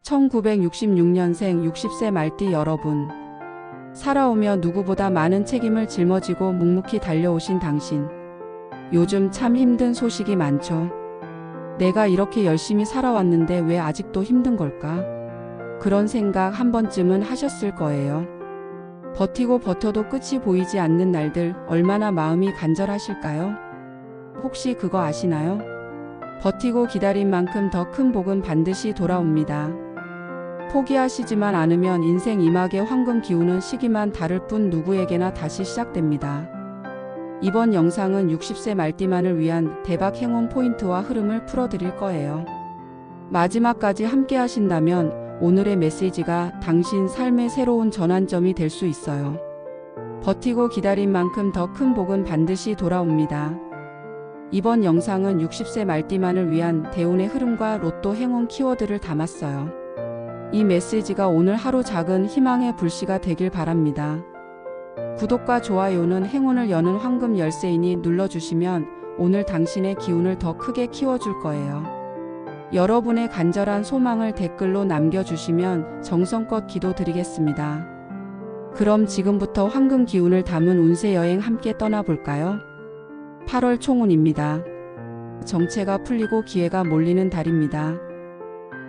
1966년생 60세 말띠 여러분. 살아오며 누구보다 많은 책임을 짊어지고 묵묵히 달려오신 당신. 요즘 참 힘든 소식이 많죠. 내가 이렇게 열심히 살아왔는데 왜 아직도 힘든 걸까? 그런 생각 한 번쯤은 하셨을 거예요. 버티고 버텨도 끝이 보이지 않는 날들 얼마나 마음이 간절하실까요? 혹시 그거 아시나요? 버티고 기다린 만큼 더 큰 복은 반드시 돌아옵니다. 포기하시지만 않으면 인생 이막의 황금 기우는 시기만 다를 뿐 누구에게나 다시 시작됩니다. 이번 영상은 60세 말띠만을 위한 대박 행운 포인트와 흐름을 풀어드릴 거예요. 마지막까지 함께 하신다면 오늘의 메시지가 당신 삶의 새로운 전환점이 될 수 있어요. 버티고 기다린 만큼 더 큰 복은 반드시 돌아옵니다. 이번 영상은 60세 말띠만을 위한 대운의 흐름과 로또 행운 키워드를 담았어요. 이 메시지가 오늘 하루 작은 희망의 불씨가 되길 바랍니다. 구독과 좋아요는 행운을 여는 황금 열쇠이니 눌러주시면 오늘 당신의 기운을 더 크게 키워줄 거예요. 여러분의 간절한 소망을 댓글로 남겨주시면 정성껏 기도드리겠습니다. 그럼 지금부터 황금 기운을 담은 운세 여행 함께 떠나볼까요? 8월 총운입니다. 정체가 풀리고 기회가 몰리는 달입니다.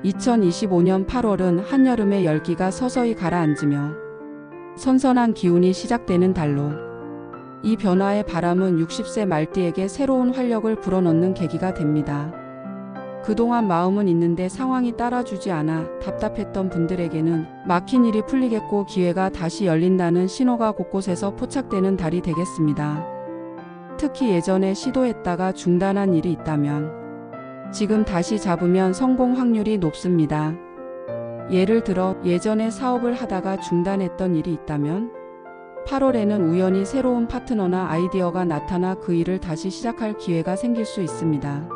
2025년 8월은 한여름의 열기가 서서히 가라앉으며 선선한 기운이 시작되는 달로, 이 변화의 바람은 60세 말띠에게 새로운 활력을 불어넣는 계기가 됩니다. 그동안 마음은 있는데 상황이 따라주지 않아 답답했던 분들에게는 막힌 일이 풀리겠고 기회가 다시 열린다는 신호가 곳곳에서 포착되는 달이 되겠습니다. 특히 예전에 시도했다가 중단한 일이 있다면 지금 다시 잡으면 성공 확률이 높습니다. 예를 들어 예전에 사업을 하다가 중단했던 일이 있다면 8월에는 우연히 새로운 파트너나 아이디어가 나타나 그 일을 다시 시작할 기회가 생길 수 있습니다.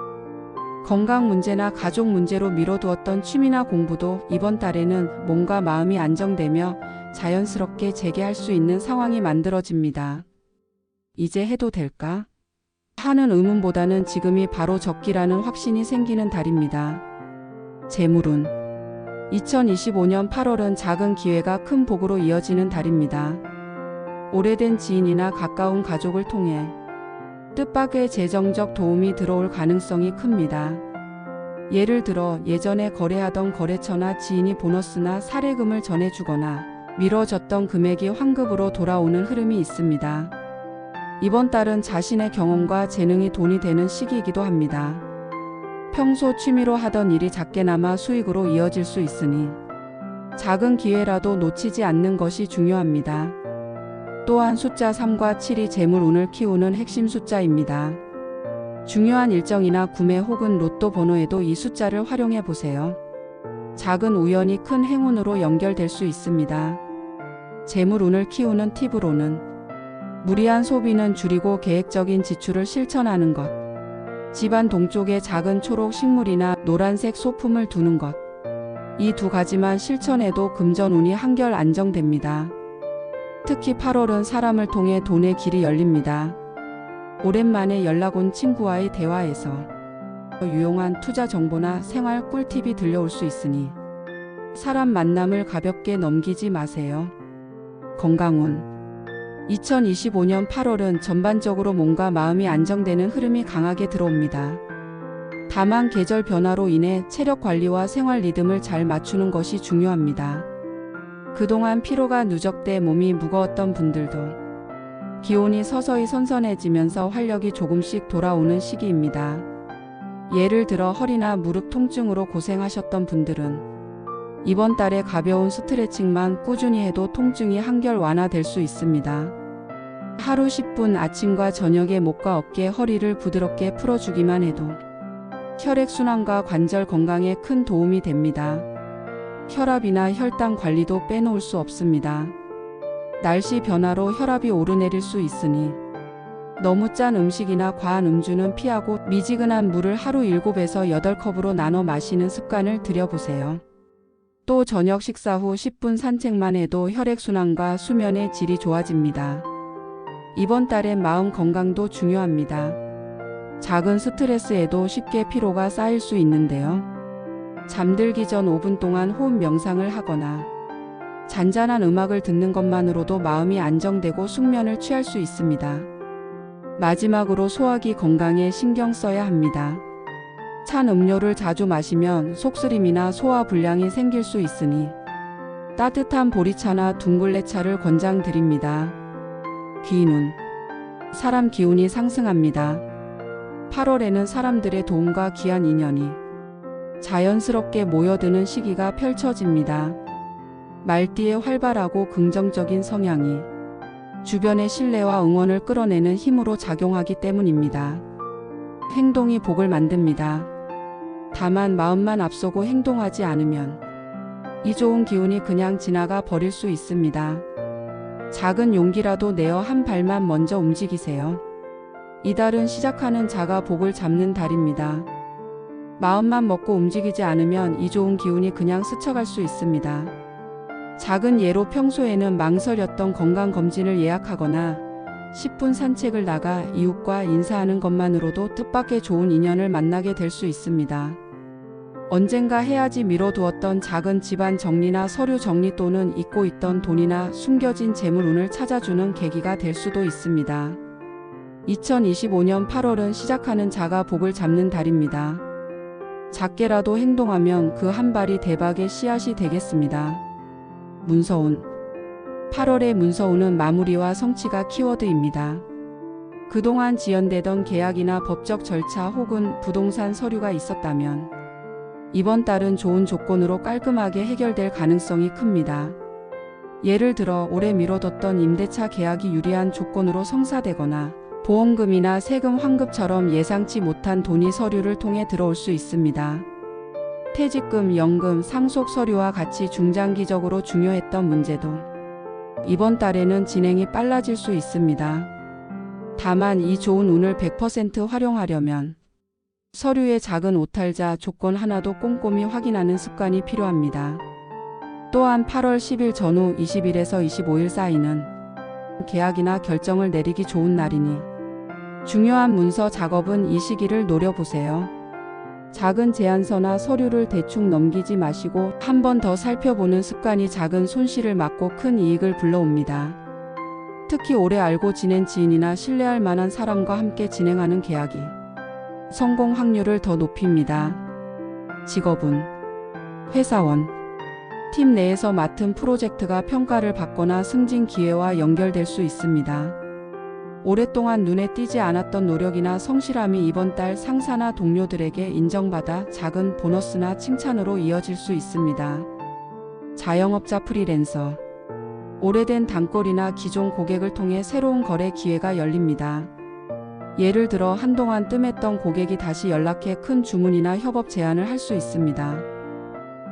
건강 문제나 가족 문제로 미뤄두었던 취미나 공부도 이번 달에는 몸과 마음이 안정되며 자연스럽게 재개할 수 있는 상황이 만들어집니다. 이제 해도 될까? 하는 의문보다는 지금이 바로 적기라는 확신이 생기는 달입니다. 재물운. 2025년 8월은 작은 기회가 큰 복으로 이어지는 달입니다. 오래된 지인이나 가까운 가족을 통해 뜻밖의 재정적 도움이 들어올 가능성이 큽니다. 예를 들어 예전에 거래하던 거래처나 지인이 보너스나 사례금을 전해주거나 미뤄졌던 금액이 환급으로 돌아오는 흐름이 있습니다. 이번 달은 자신의 경험과 재능이 돈이 되는 시기이기도 합니다. 평소 취미로 하던 일이 작게나마 수익으로 이어질 수 있으니 작은 기회라도 놓치지 않는 것이 중요합니다. 또한 숫자 3과 7이 재물운을 키우는 핵심 숫자입니다. 중요한 일정이나 구매 혹은 로또 번호에도 이 숫자를 활용해 보세요. 작은 우연이 큰 행운으로 연결될 수 있습니다. 재물운을 키우는 팁으로는 무리한 소비는 줄이고 계획적인 지출을 실천하는 것, 집안 동쪽에 작은 초록 식물이나 노란색 소품을 두는 것, 이 두 가지만 실천해도 금전운이 한결 안정됩니다. 특히 8월은 사람을 통해 돈의 길이 열립니다. 오랜만에 연락 온 친구와의 대화에서 유용한 투자 정보나 생활 꿀팁이 들려올 수 있으니 사람 만남을 가볍게 넘기지 마세요. 건강운. 2025년 8월은 전반적으로 몸과 마음이 안정되는 흐름이 강하게 들어옵니다. 다만 계절 변화로 인해 체력 관리와 생활 리듬을 잘 맞추는 것이 중요합니다. 그동안 피로가 누적돼 몸이 무거웠던 분들도 기온이 서서히 선선해지면서 활력이 조금씩 돌아오는 시기입니다. 예를 들어 허리나 무릎 통증으로 고생하셨던 분들은 이번 달에 가벼운 스트레칭만 꾸준히 해도 통증이 한결 완화될 수 있습니다. 하루 10분 아침과 저녁에 목과 어깨, 허리를 부드럽게 풀어주기만 해도 혈액순환과 관절 건강에 큰 도움이 됩니다. 혈압이나 혈당 관리도 빼놓을 수 없습니다. 날씨 변화로 혈압이 오르내릴 수 있으니 너무 짠 음식이나 과한 음주는 피하고 미지근한 물을 하루 7에서 8컵으로 나눠 마시는 습관을 들여보세요. 또 저녁 식사 후 10분 산책만 해도 혈액순환과 수면의 질이 좋아집니다. 이번 달엔 마음 건강도 중요합니다. 작은 스트레스에도 쉽게 피로가 쌓일 수 있는데요. 잠들기 전 5분 동안 호흡 명상을 하거나 잔잔한 음악을 듣는 것만으로도 마음이 안정되고 숙면을 취할 수 있습니다. 마지막으로 소화기 건강에 신경 써야 합니다. 찬 음료를 자주 마시면 속쓰림이나 소화 불량이 생길 수 있으니 따뜻한 보리차나 둥글레차를 권장드립니다. 기운. 사람 기운이 상승합니다. 8월에는 사람들의 도움과 귀한 인연이 자연스럽게 모여드는 시기가 펼쳐집니다. 말띠의 활발하고 긍정적인 성향이 주변의 신뢰와 응원을 끌어내는 힘으로 작용하기 때문입니다. 행동이 복을 만듭니다. 다만 마음만 앞서고 행동하지 않으면 이 좋은 기운이 그냥 지나가 버릴 수 있습니다. 작은 용기라도 내어 한 발만 먼저 움직이세요. 이달은 시작하는 자가 복을 잡는 달입니다. 마음만 먹고 움직이지 않으면 이 좋은 기운이 그냥 스쳐갈 수 있습니다. 작은 예로 평소에는 망설였던 건강검진을 예약하거나 10분 산책을 나가 이웃과 인사하는 것만으로도 뜻밖의 좋은 인연을 만나게 될 수 있습니다. 언젠가 해야지 미뤄두었던 작은 집안 정리나 서류 정리 또는 잊고 있던 돈이나 숨겨진 재물운을 찾아주는 계기가 될 수도 있습니다. 2025년 8월은 시작하는 자가 복을 잡는 달입니다. 작게라도 행동하면 그 한 발이 대박의 씨앗이 되겠습니다. 문서운. 8월의 문서운은 마무리와 성취가 키워드입니다. 그동안 지연되던 계약이나 법적 절차 혹은 부동산 서류가 있었다면 이번 달은 좋은 조건으로 깔끔하게 해결될 가능성이 큽니다. 예를 들어 오래 미뤄뒀던 임대차 계약이 유리한 조건으로 성사되거나 보험금이나 세금 환급처럼 예상치 못한 돈이 서류를 통해 들어올 수 있습니다. 퇴직금, 연금, 상속 서류와 같이 중장기적으로 중요했던 문제도 이번 달에는 진행이 빨라질 수 있습니다. 다만 이 좋은 운을 100% 활용하려면 서류의 작은 오탈자 조건 하나도 꼼꼼히 확인하는 습관이 필요합니다. 또한 8월 10일 전후 20일에서 25일 사이는 계약이나 결정을 내리기 좋은 날이니 중요한 문서 작업은 이 시기를 노려보세요. 작은 제안서나 서류를 대충 넘기지 마시고 한 번 더 살펴보는 습관이 작은 손실을 막고 큰 이익을 불러옵니다. 특히 오래 알고 지낸 지인이나 신뢰할 만한 사람과 함께 진행하는 계약이 성공 확률을 더 높입니다. 직업은 회사원. 팀 내에서 맡은 프로젝트가 평가를 받거나 승진 기회와 연결될 수 있습니다. 오랫동안 눈에 띄지 않았던 노력이나 성실함이 이번 달 상사나 동료들에게 인정받아 작은 보너스나 칭찬으로 이어질 수 있습니다. 자영업자 프리랜서. 오래된 단골이나 기존 고객을 통해 새로운 거래 기회가 열립니다. 예를 들어 한동안 뜸했던 고객이 다시 연락해 큰 주문이나 협업 제안을 할 수 있습니다.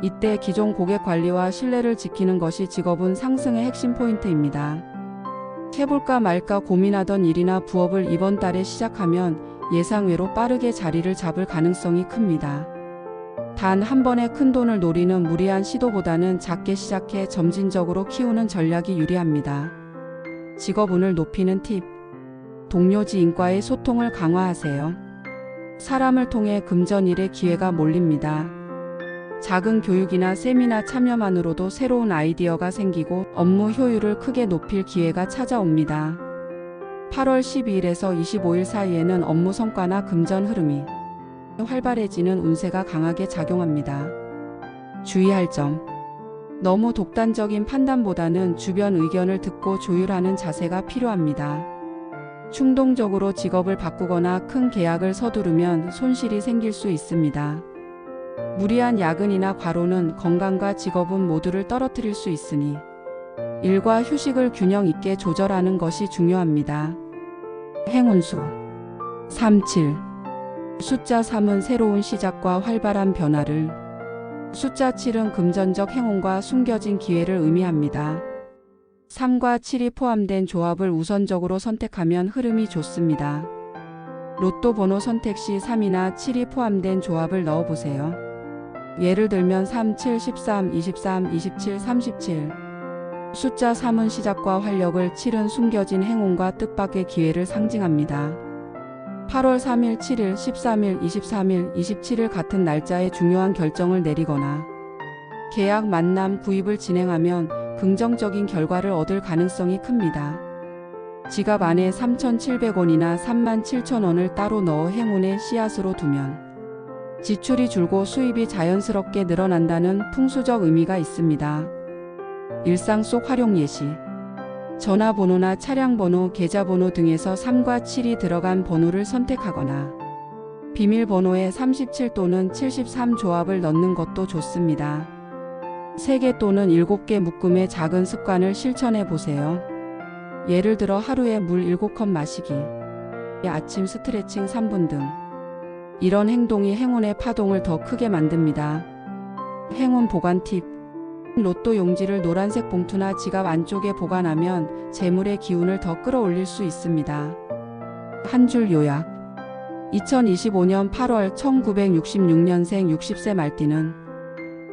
이때 기존 고객 관리와 신뢰를 지키는 것이 직업운 상승의 핵심 포인트입니다. 해볼까 말까 고민하던 일이나 부업을 이번 달에 시작하면 예상외로 빠르게 자리를 잡을 가능성이 큽니다. 단 한 번에 큰 돈을 노리는 무리한 시도보다는 작게 시작해 점진적으로 키우는 전략이 유리합니다. 직업운을 높이는 팁. 동료지 인과의 소통을 강화하세요. 사람을 통해 금전일의 기회가 몰립니다. 작은 교육이나 세미나 참여만으로도 새로운 아이디어가 생기고 업무 효율을 크게 높일 기회가 찾아옵니다. 8월 12일에서 25일 사이에는 업무 성과나 금전 흐름이 활발해지는 운세가 강하게 작용합니다. 주의할 점. 너무 독단적인 판단보다는 주변 의견을 듣고 조율하는 자세가 필요합니다. 충동적으로 직업을 바꾸거나 큰 계약을 서두르면 손실이 생길 수 있습니다. 무리한 야근이나 과로는 건강과 직업운 모두를 떨어뜨릴 수 있으니 일과 휴식을 균형 있게 조절하는 것이 중요합니다. 행운수 37. 숫자 3은 새로운 시작과 활발한 변화를, 숫자 7은 금전적 행운과 숨겨진 기회를 의미합니다. 3과 7이 포함된 조합을 우선적으로 선택하면 흐름이 좋습니다. 로또 번호 선택 시 3이나 7이 포함된 조합을 넣어보세요. 예를 들면 3, 7, 13, 23, 27, 37. 숫자 3은 시작과 활력을, 7은 숨겨진 행운과 뜻밖의 기회를 상징합니다. 8월 3일, 7일, 13일, 23일, 27일 같은 날짜에 중요한 결정을 내리거나 계약, 만남, 구입을 진행하면 긍정적인 결과를 얻을 가능성이 큽니다. 지갑 안에 3,700원이나 37,000원을 따로 넣어 행운의 씨앗으로 두면 지출이 줄고 수입이 자연스럽게 늘어난다는 풍수적 의미가 있습니다. 일상 속 활용 예시. 전화번호나 차량번호, 계좌번호 등에서 3과 7이 들어간 번호를 선택하거나 비밀번호에 37 또는 73 조합을 넣는 것도 좋습니다. 3개 또는 7개 묶음의 작은 습관을 실천해 보세요. 예를 들어 하루에 물 7컵 마시기, 아침 스트레칭 3분 등 이런 행동이 행운의 파동을 더 크게 만듭니다. 행운 보관 팁. 로또 용지를 노란색 봉투나 지갑 안쪽에 보관하면 재물의 기운을 더 끌어올릴 수 있습니다. 한 줄 요약. 2025년 8월 1966년생 60세 말띠는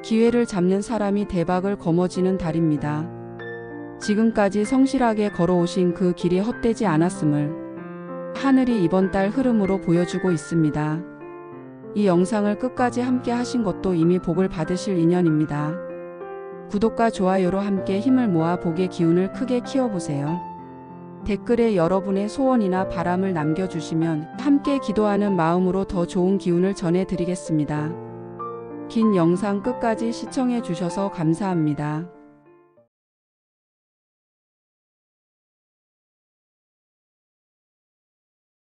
기회를 잡는 사람이 대박을 거머쥐는 달입니다. 지금까지 성실하게 걸어오신 그 길이 헛되지 않았음을 하늘이 이번 달 흐름으로 보여주고 있습니다. 이 영상을 끝까지 함께 하신 것도 이미 복을 받으실 인연입니다. 구독과 좋아요로 함께 힘을 모아 복의 기운을 크게 키워보세요. 댓글에 여러분의 소원이나 바람을 남겨주시면 함께 기도하는 마음으로 더 좋은 기운을 전해드리겠습니다. 긴 영상 끝까지 시청해 주셔서 감사합니다.